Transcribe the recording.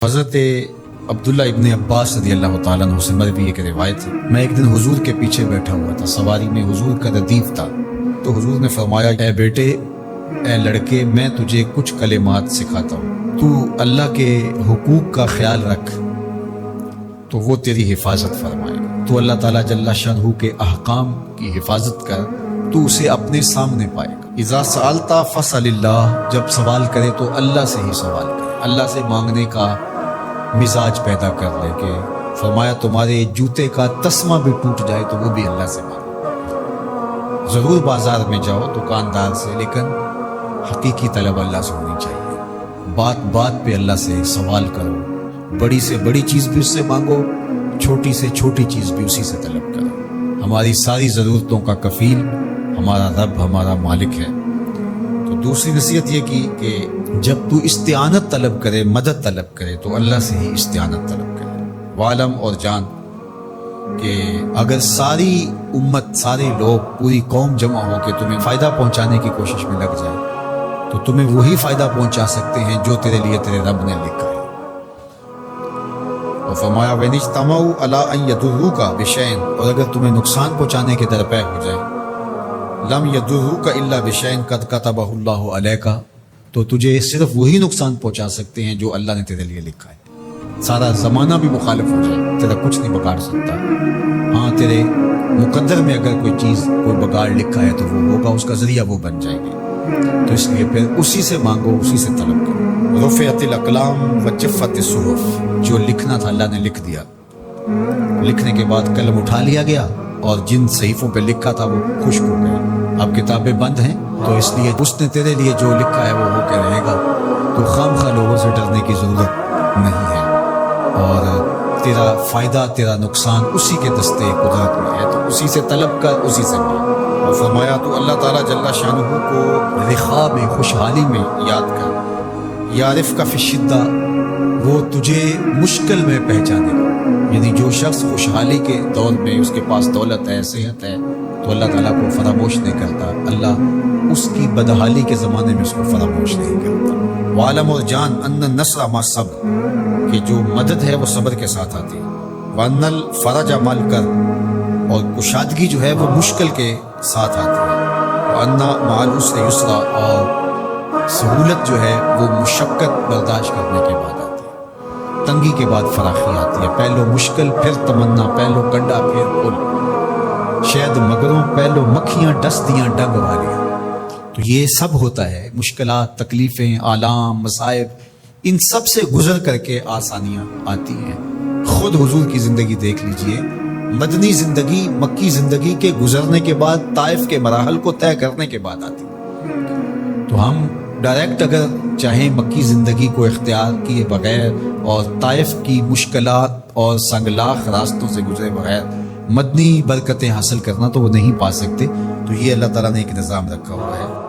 حضرت عبداللہ ابن عباس رضی اللہ تعالیٰ عنہ سے مروی ایک روایت ہے، میں ایک دن حضور کے پیچھے بیٹھا ہوا تھا، سواری میں حضور کا ردیف تھا، تو حضور نے فرمایا اے بیٹے، اے لڑکے، میں تجھے کچھ کلمات سکھاتا ہوں، تو اللہ کے حقوق کا خیال رکھ تو وہ تیری حفاظت فرمائے گا، تو اللہ تعالیٰ جل شانہ کے احکام کی حفاظت کر تو اسے اپنے سامنے پائے گا۔ اذا سألت فاسأل اللہ، جب سوال کرے تو اللہ سے ہی سوال کرے، اللہ سے مانگنے کا مزاج پیدا کر لے کہ فرمایا تمہارے جوتے کا تسمہ بھی ٹوٹ جائے تو وہ بھی اللہ سے مانگو۔ ضرور بازار میں جاؤ دکاندار سے، لیکن حقیقی طلب اللہ سے ہونی چاہیے، بات بات پہ اللہ سے سوال کرو، بڑی سے بڑی چیز بھی اس سے مانگو، چھوٹی سے چھوٹی چیز بھی اسی سے طلب کرو۔ ہماری ساری ضرورتوں کا کفیل ہمارا رب، ہمارا مالک ہے۔ تو دوسری نصیحت یہ کی کہ جب تو استعانت طلب کرے، مدد طلب کرے تو اللہ سے ہی استعانت طلب کرے۔ وعلم اور جان کہ اگر ساری امت، سارے لوگ، پوری قوم جمع ہو کے تمہیں فائدہ پہنچانے کی کوشش میں لگ جائے تو تمہیں وہی فائدہ پہنچا سکتے ہیں جو تیرے لیے تیرے رب نے لکھا ہے۔ اور فرمایا وَإِنِ اجْتَمَعُوا عَلَىٰ أَن يَضُرُّوكَ بِشَيْءٍ، اور اگر تمہیں نقصان پہنچانے کے درپے ہو جائے، لَمْ يَضُرُّوكَ إِلَّا بِشَيْءٍ قَدْ كَتَبَهُ اللَّهُ عَلَيْكَ، تو تجھے صرف وہی نقصان پہنچا سکتے ہیں جو اللہ نے تیرے لیے لکھا ہے۔ سارا زمانہ بھی مخالف ہو جائے، تیرا کچھ نہیں بگاڑ سکتا۔ ہاں، تیرے مقدر میں اگر کوئی چیز، کوئی بگاڑ لکھا ہے تو وہ ہوگا، اس کا ذریعہ وہ بن جائے گی۔ تو اس لیے پھر اسی سے مانگو، اسی سے طلب کرو۔ رفعت الاقلام وجفت الصحف، جو لکھنا تھا اللہ نے لکھ دیا، لکھنے کے بعد قلم اٹھا لیا گیا اور جن صحیفوں پہ لکھا تھا وہ خشک ہو گئے، اب کتابیں بند ہیں، تو اس لیے اس نے تیرے لیے جو لکھا ہے وہ ہو کے رہے گا، تو خامخواہ لوگوں سے ڈرنے کی ضرورت نہیں ہے، اور تیرا فائدہ، تیرا نقصان اسی کے دستے قدرت میں ہے، تو اسی سے طلب کر، اسی سے مانگ۔ اور فرمایا تو اللہ تعالیٰ جل شانہ کو رخاء میں، خوشحالی میں یاد کر، یعرف کا فی الشدہ، وہ تجھے مشکل میں پہچانے گا۔ یعنی جو شخص خوشحالی کے دور میں اس کے پاس دولت ہے، صحت ہے، تو اللہ تعالیٰ کو فراموش نہیں کرتا، اللہ اس کی بدحالی کے زمانے میں اس کو فراموش نہیں کرتا۔ وعلم اور جان ان النصر مع الصبر، کہ جو مدد ہے وہ صبر کے ساتھ آتی ہے۔ وان الفرج مع الکرب، اور کشادگی جو ہے وہ مشکل کے ساتھ آتی ہے۔ وان مع العسر یسرا، اور سہولت جو ہے وہ مشقت برداشت کرنے کے بعد آتی ہے، تنگی کے بعد فراخی آتی ہے۔ پہلو مشکل پھر تمنا، پہلو کنڈا پھر پل، شاید مگروں پہلو مکھیاں ڈس دیاں ڈنگ والیاں۔ تو یہ سب ہوتا ہے، مشکلات، تکلیفیں، آلام، مصائب، ان سب سے گزر کر کے آسانیاں آتی ہیں۔ خود حضور کی زندگی دیکھ لیجئے، مدنی زندگی، مکی زندگی کے گزرنے کے بعد، طائف کے مراحل کو طے کرنے کے بعد آتی ہے۔ تو ہم ڈائریکٹ اگر چاہیں مکی زندگی کو اختیار کیے بغیر اور طائف کی مشکلات اور سنگلاخ راستوں سے گزرے بغیر مدنی برکتیں حاصل کرنا، تو وہ نہیں پا سکتے۔ تو یہ اللہ تعالیٰ نے ایک نظام رکھا ہوا ہے۔